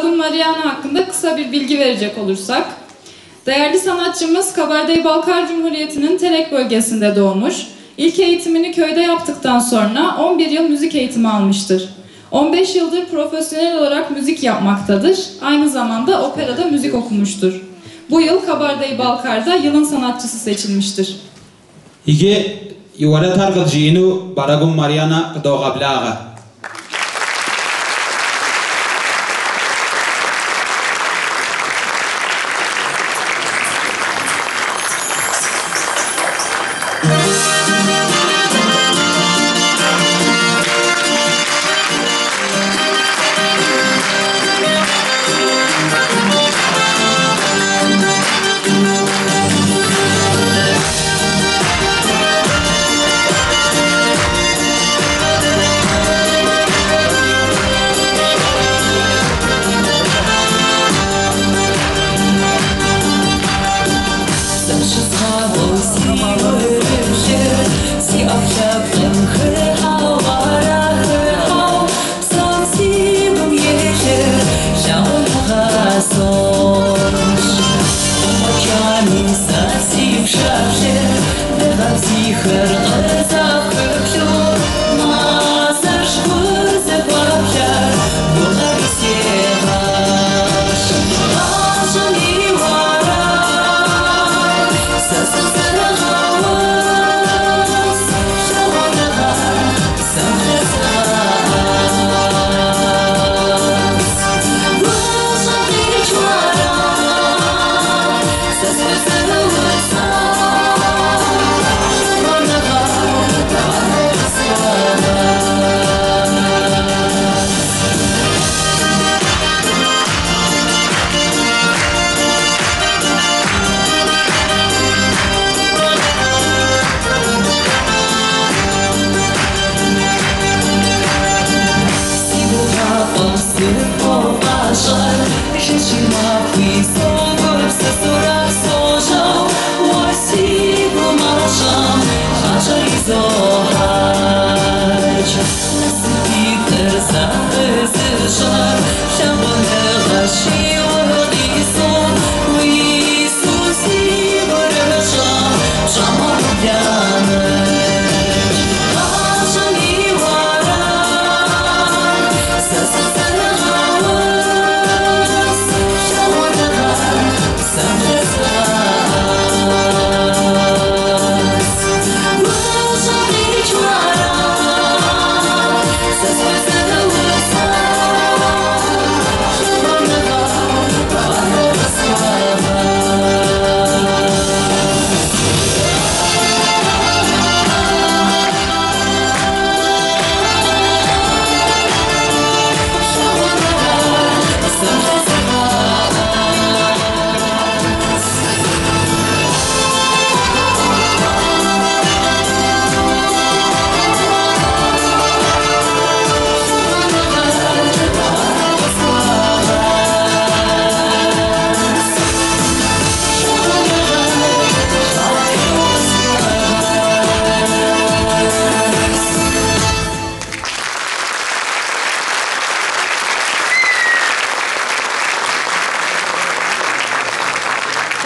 Mariana hakkında kısa bir bilgi verecek olursak, değerli sanatçımız Kabardey-Balkar Cumhuriyeti'nin Terek bölgesinde doğmuş, ilk eğitimini köyde yaptıktan sonra 11 yıl müzik eğitimi almıştır. 15 yıldır profesyonel olarak müzik yapmaktadır, aynı zamanda operada müzik okumuştur. Bu yıl Kabardey-Balkar'da yılın sanatçısı seçilmiştir. İki, yuvarı targıcıyını Baragum Mariana Doğablağa.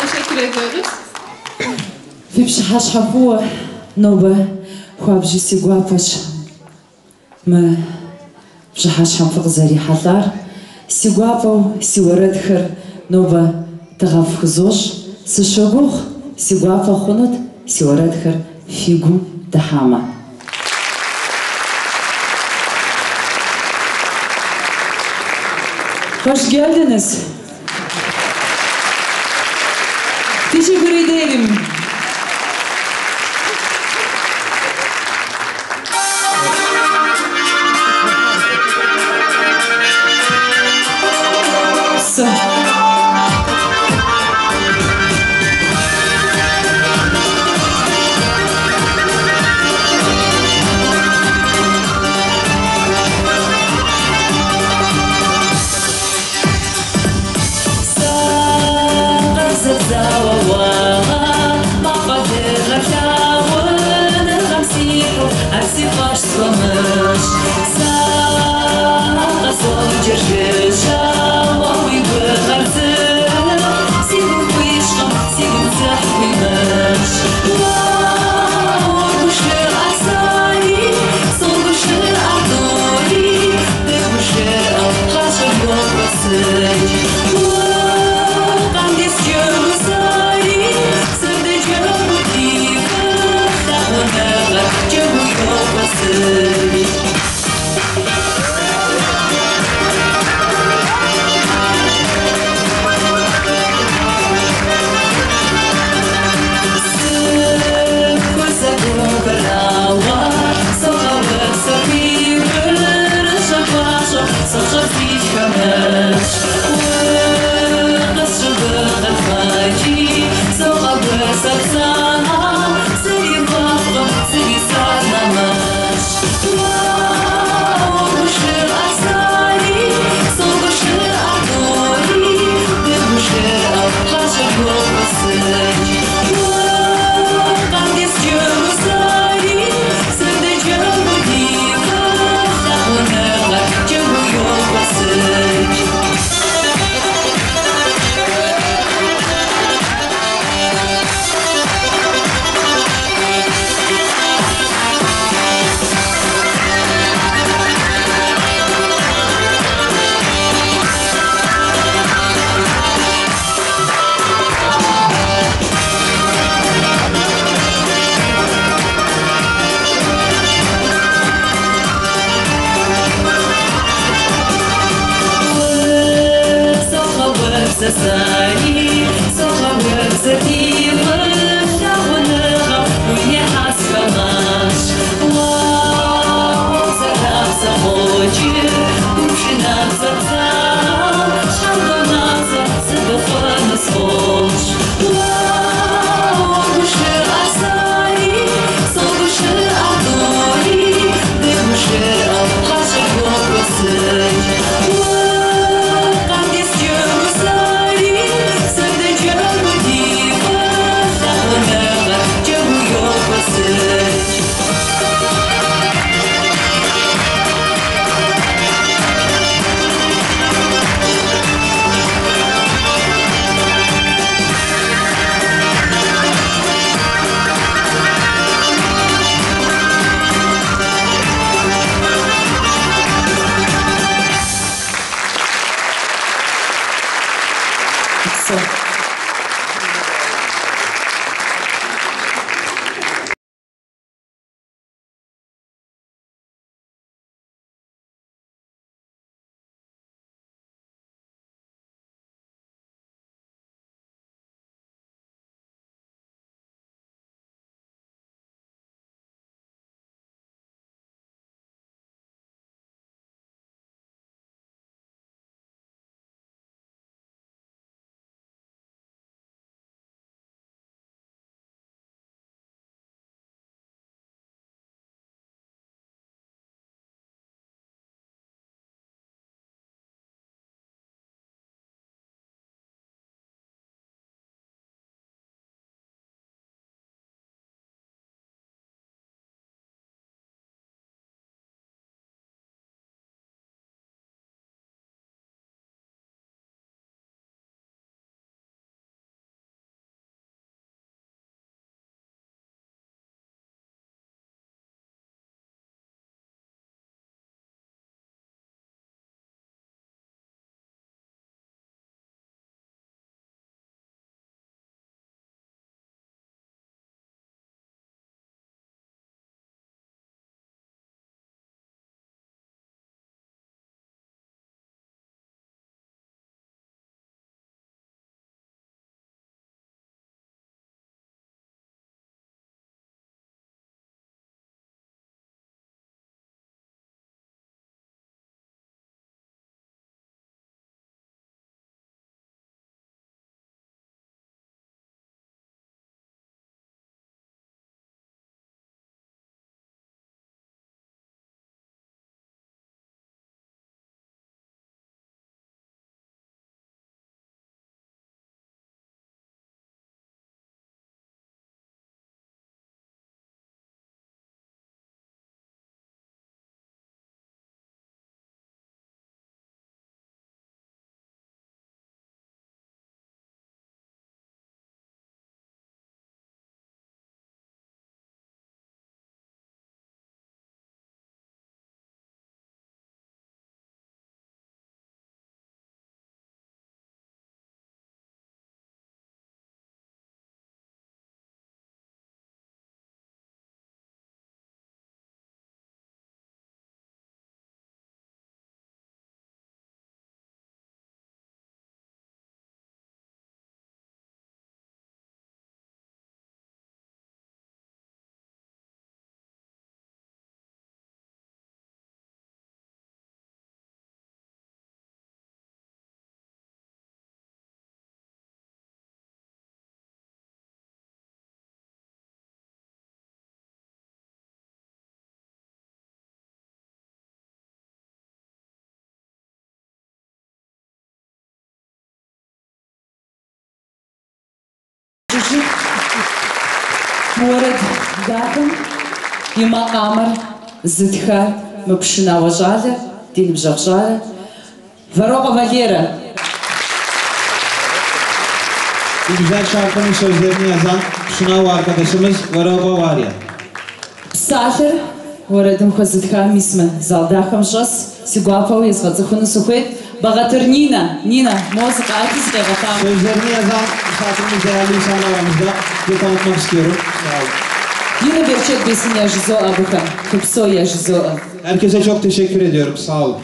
Teşekkür ediyoruz. Vipşhaşhabu nobe huabjisi guapaç me vipşhaşham fıqzarihatlar si guapav si waradkhir nobe tağafkhzoş si şoguh si guapa khunut si waradkhir figu dahama. Hoş geldiniz. Teşekkür ederim. Держи, Моред дахым имакъамэр зытха мы пшынауэ щӏалэ, ди ныбжьэгъу щӏалэ. Varroga Valera. Bu güzel şarkının sözlerini yazan sınav arkadaşımız Varroga Valera. Psalher, oradым хуэзытхам исмэ зал дахэм щӏэс, си гуапэу езгъэцӏыхуну сыхуейт. Багатыр Нина, музыка ати зыкъегъэфам. Sözlerini yazan misafirimiz değerli insan aramızda. Bir tanıtmak istiyorum. Sağ olun. Dina Berçet besin yajizo abıkam, kupso yajizo. Herkese çok teşekkür ediyorum. Sağ olun.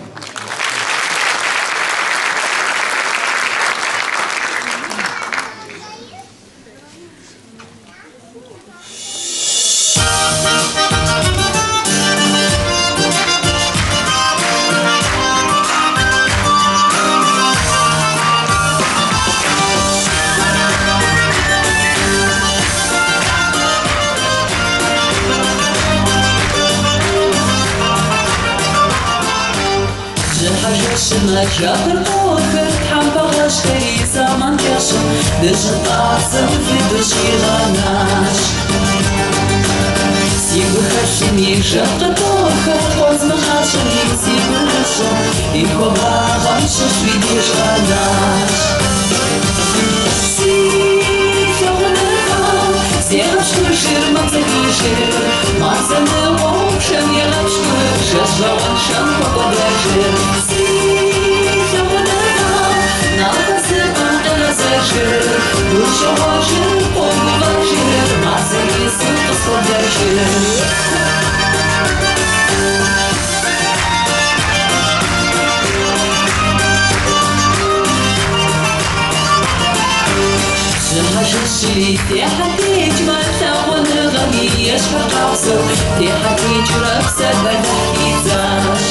Şatır kofer tam bağıştayı zaman yaşam Dışı ağzım ve dışı yılanaş Sigu haşim yişakı toka Kozma haşim sigu haşim İko bağam şişvidiş anaş Ziyapşkır şırmak zekişir Marzanı okşam yalapşkır Şaşlavan şam kokodaşır Душа важен, он важен, а за язык посладящий. Жажаши, ты хотеть матавон гами, ешпакавсу, ты хотеть ракса гадахизаш.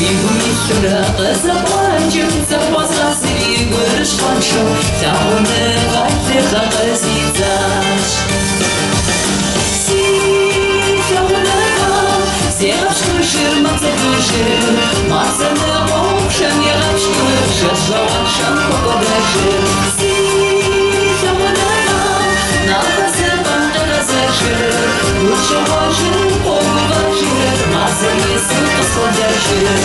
Уйгумишура запанчим, запасасри гурш паншу, тауны гайты гагазизаш. Си тауны гам, зевашку ширмак закушир, масаны окшам ягашкур, шашлаван шам кокодашир. Си тауны гам, нахасы бантагазашир, душа важир, погу важир, масаны сука сладяшир.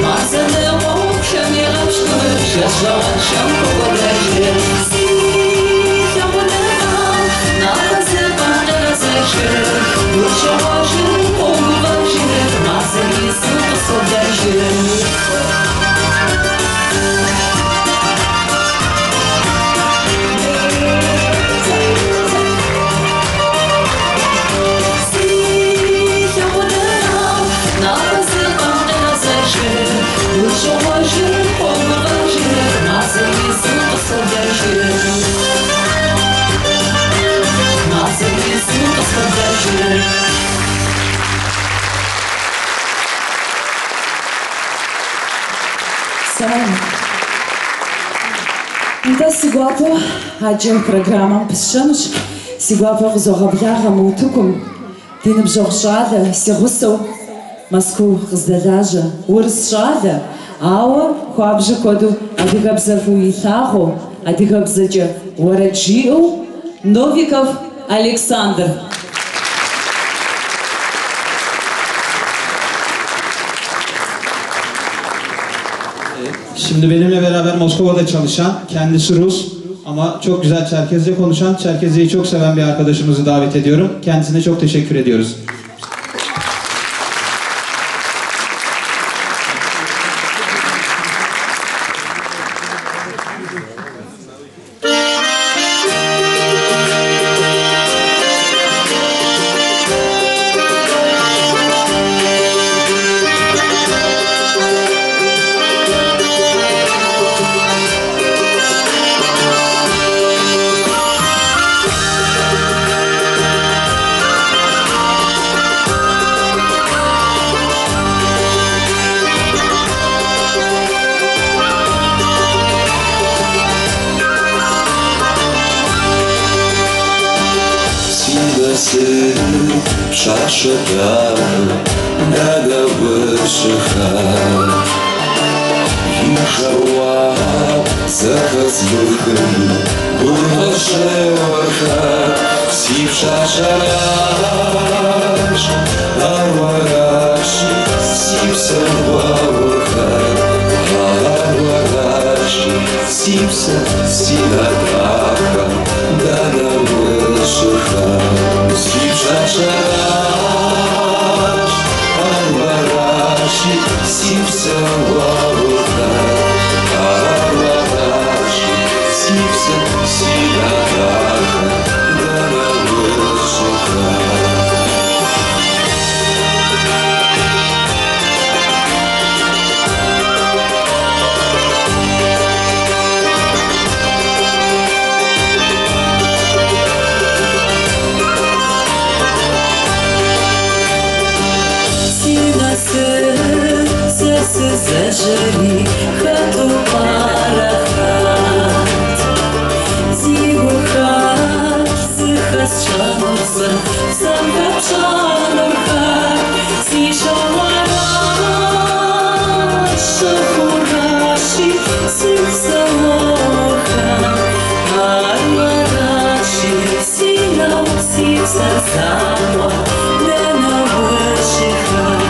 Масаны окшам ягашкур, шашлаван шам кокодашир. Си тауны гам, нахасы бантагазашир, душа важир, погу важир, масаны сука сладяшир. Душа важир, погу важир, масаны сука сладяшир. Масаны сука сладяшир. Salam. Nda siguapo hacım programam pişanış. Siguapo zogablağa mutukum. Dinim joğşada siguso. Москву къыздэлажьэ, урыс щӏалэ, ауэ хуабжьу куэду адыгэбзэр уилъагъуу, адыгэбзэкӏэ уэрэд жиӏэу Новиков Александр. Şimdi benimle beraber Moskova'da çalışan, kendisi Rus ama çok güzel Çerkezce konuşan, Çerkezce'yi çok seven bir arkadaşımızı davet ediyorum. Kendisine çok teşekkür ediyoruz. Шашада надо вышихать Ишауа захазбухай Бурнашеваха Сив шашараш Арвараши Сив сававаха Арвараши Сив сававаха Надо вышихать Сив шашараш Арвараши Сив сававаха Арвараши Сив сававаха Надо вышихать Сердце зажили, хату парахат Зибухат, зыхас чанурса, сам капшанурхат Сишалараш, шахураши, сыхсалохат Арвараши, синау, сипсасама, дана вышихат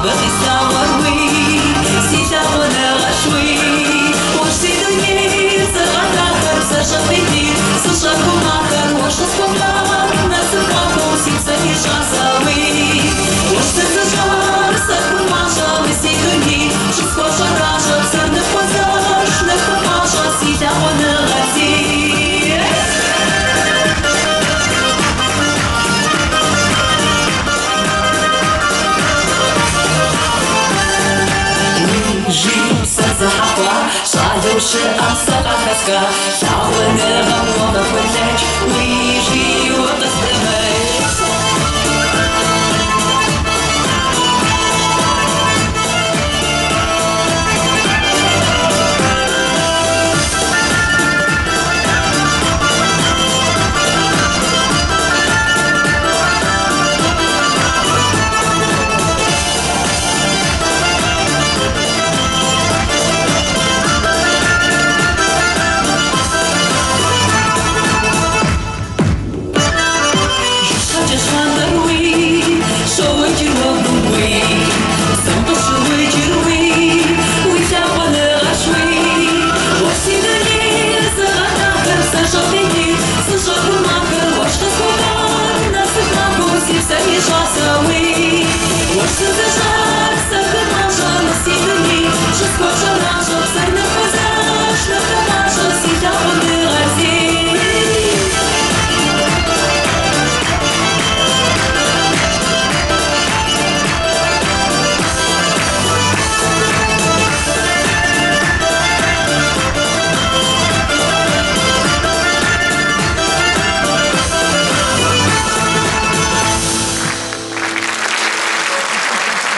But it's not what we see. 都是阿萨阿卡斯卡，小混的让我们回来，为谁我的思维。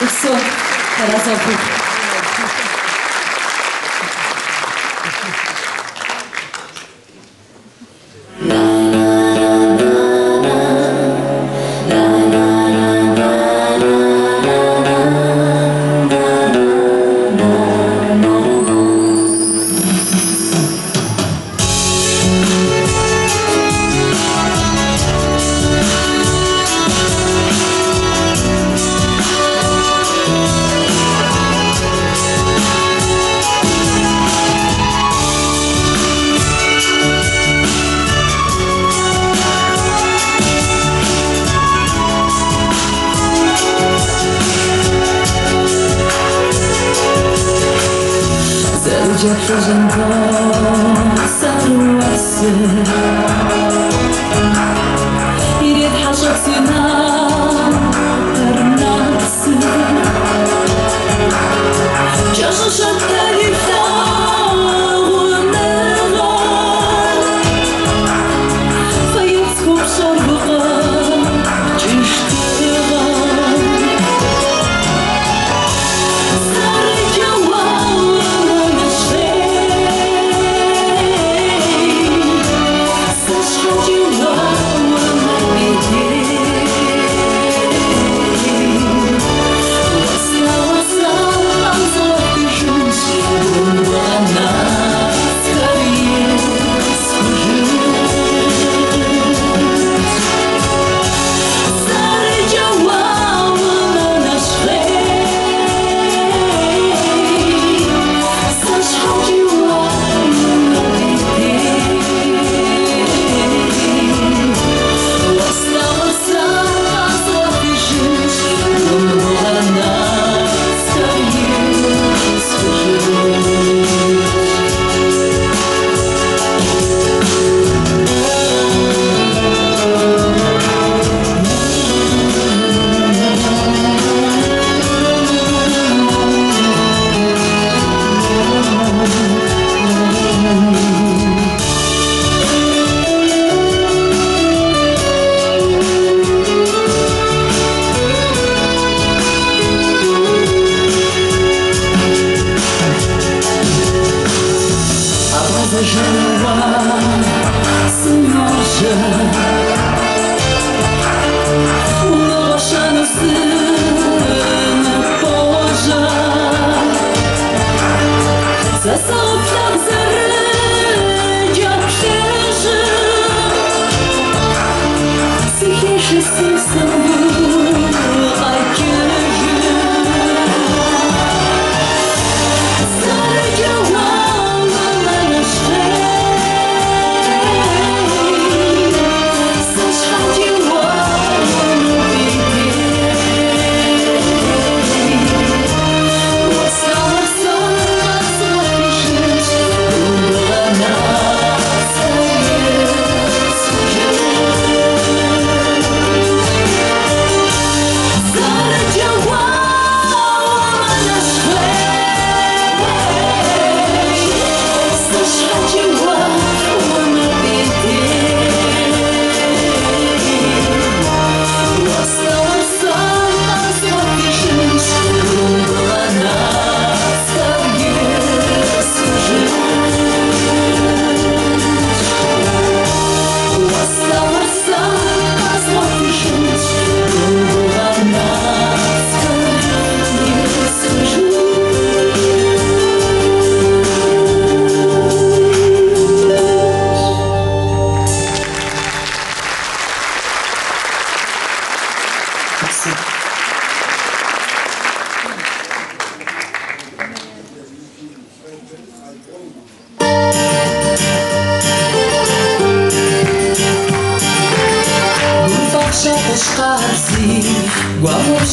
Все, разок. Chodzi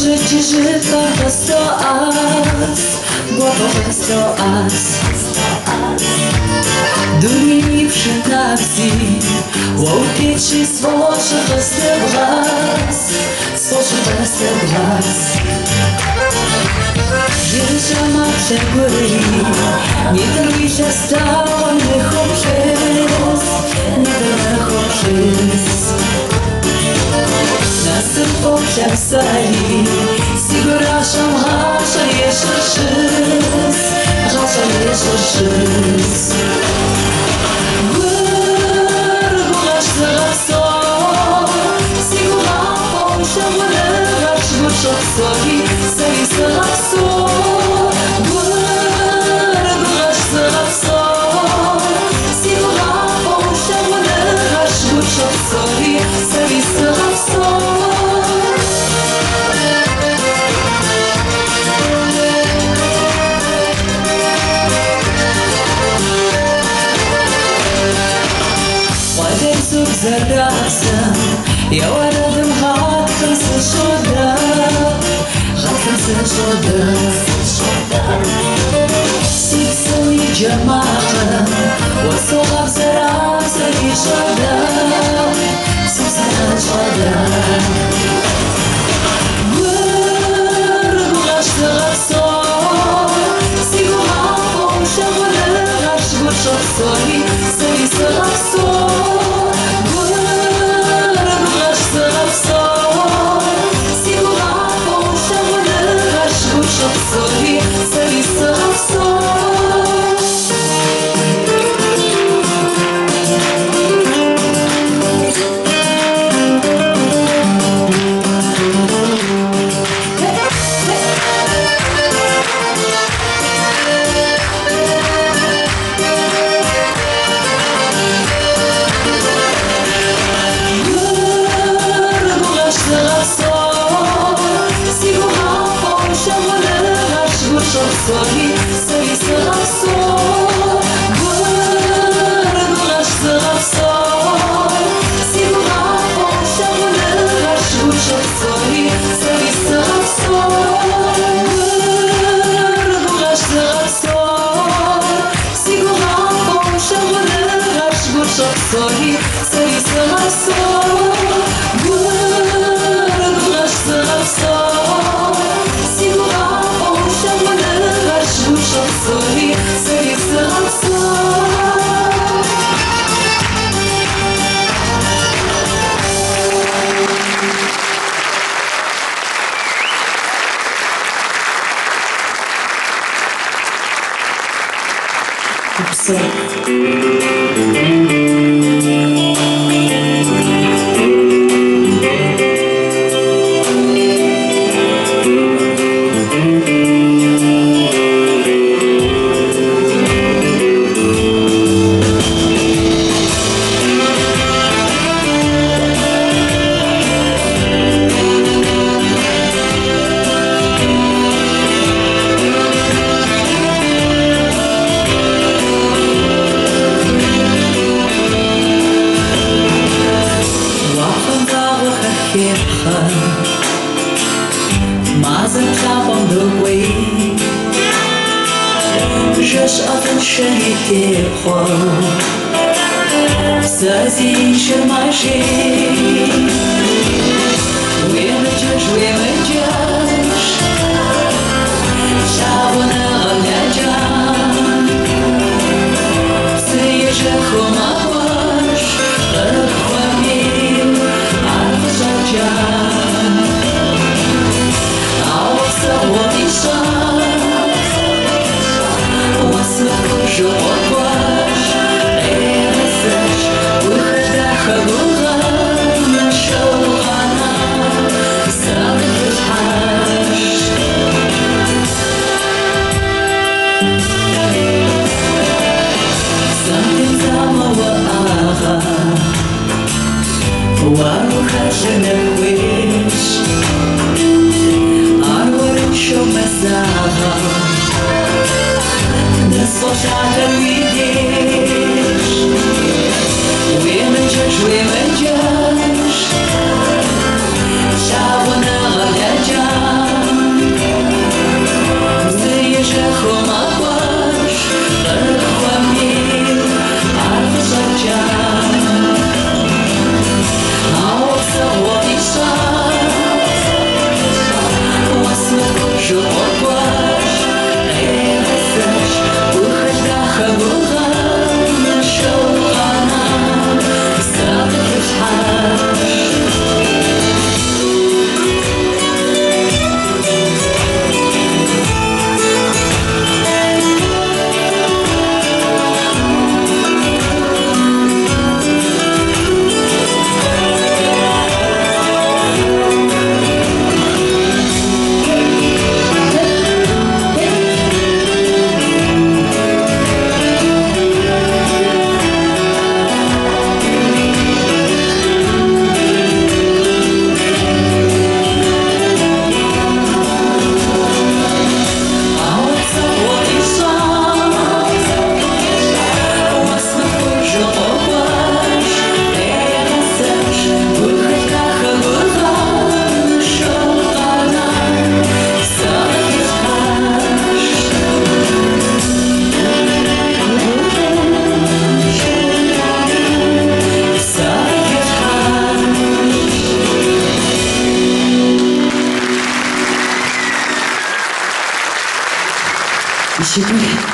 życie żyta to 100 as, głowowe 100 as. Дури пшенакси, лоукичи свошата се глас, свошата се глас. Жиржа мапше гори, не дървиша става не хочес, не да хочес. Насъм попшам сари, сигурашам хаша ешършес, хаша ешършес. Sorry, say so. Guarda so. Si la poșa mână aș bușa sorry, say so. Poate sub zărață, eu arăt-mi hatcă să șodă. Сиксали джамаха, осоғап зарам сари шада, сиксана шада. Гургулаш сағапсо, сигуға помшағыны ғаш гуршақ сори, сари сағапсо. Гургулаш сағапсо, sorry, say so. Sorry, say so. Guarda so. Sigura poșa mână aș bușa sorry, say so. Guarda so. Sigura poșa mână aș bușa sorry, say so. Guarda so. Sigura poșa mână sorry, say so. Women judge, shall one of Dziękuję.